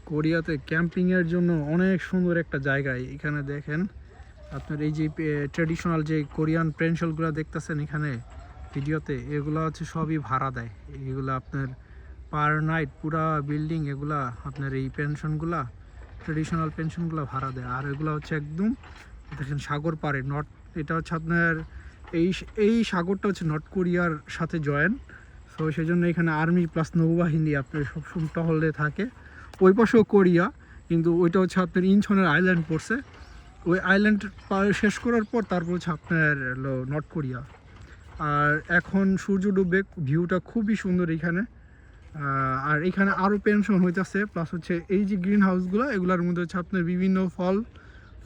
কোরিয়াতে ক্যাম্পিংয়ের জন্য অনেক সুন্দর একটা জায়গা। এখানে দেখেন আপনার এই যে ট্রেডিশনাল যে কোরিয়ান পেনশনগুলো দেখতেছেন এখানে ভিডিওতে, এগুলো হচ্ছে সবই ভাড়া দেয়। এগুলো আপনার পার নাইট পুরা বিল্ডিং এগুলা আপনার এই পেনশনগুলা ট্রেডিশনাল পেনশনগুলো ভাড়া দেয়। আর এগুলো হচ্ছে একদম দেখেন সাগর পাড়ে নর্থ, এটা হচ্ছে আপনার এই এই সাগরটা হচ্ছে নর্থ কোরিয়ার সাথে জয়েন। সো সেই জন্য এখানে আর্মি প্লাস নৌবাহিনী আপনার সবসময় টহলে থাকে। ওই পাশেও কোরিয়া, কিন্তু ওইটা হচ্ছে আপনার ইনছনের আইল্যান্ড পড়ছে। ওই আইল্যান্ড শেষ করার পর তারপর হচ্ছে আপনার নর্থ কোরিয়া। আর এখন সূর্য ডুবে, ভিউটা খুবই সুন্দর এখানে। আর এখানে আরও পেনশন হইতেছে, প্লাস হচ্ছে এই যে গ্রিন হাউসগুলো এগুলোর মধ্যে হচ্ছে আপনার বিভিন্ন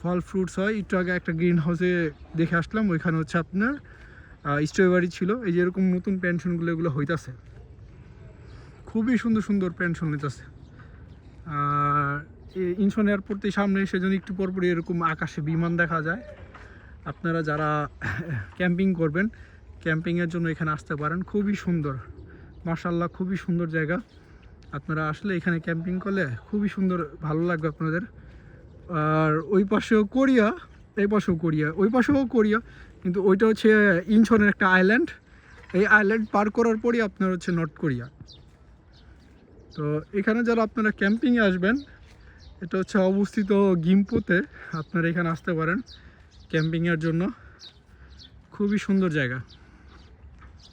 ফল ফ্রুটস হয়। একটু আগে একটা গ্রিন হাউসে দেখে আসলাম, ওইখানে হচ্ছে আপনার স্ট্রবেরি ছিল। এই যে এরকম নতুন পেনশনগুলো এগুলো হইতেছে, খুবই সুন্দর সুন্দর পেনশন হইতেছে। আর ইনচন এয়ারপোর্টের সামনে সেজন্য একটু পরপরই এরকম আকাশে বিমান দেখা যায়। আপনারা যারা ক্যাম্পিং করবেন, ক্যাম্পিংয়ের জন্য এখানে আসতে পারেন। খুবই সুন্দর, মাশাআল্লাহ, খুবই সুন্দর জায়গা। আপনারা আসলে এখানে ক্যাম্পিং করলে খুবই সুন্দর, ভালো লাগবে আপনাদের। আর ওই পাশেও কোরিয়া, এই পাশেও কোরিয়া, ওই পাশেও কোরিয়া, কিন্তু ওইটা হচ্ছে ইনচনের একটা আইল্যান্ড। এই আইল্যান্ড পার করার পরই আপনার হচ্ছে নর্থ কোরিয়া। তো এখানে যারা আপনারা ক্যাম্পিংয়ে আসবেন, এটা হচ্ছে অবস্থিত গিম্পুতে, আপনারা এখানে আসতে পারেন ক্যাম্পিংয়ের জন্য। খুবই সুন্দর জায়গা।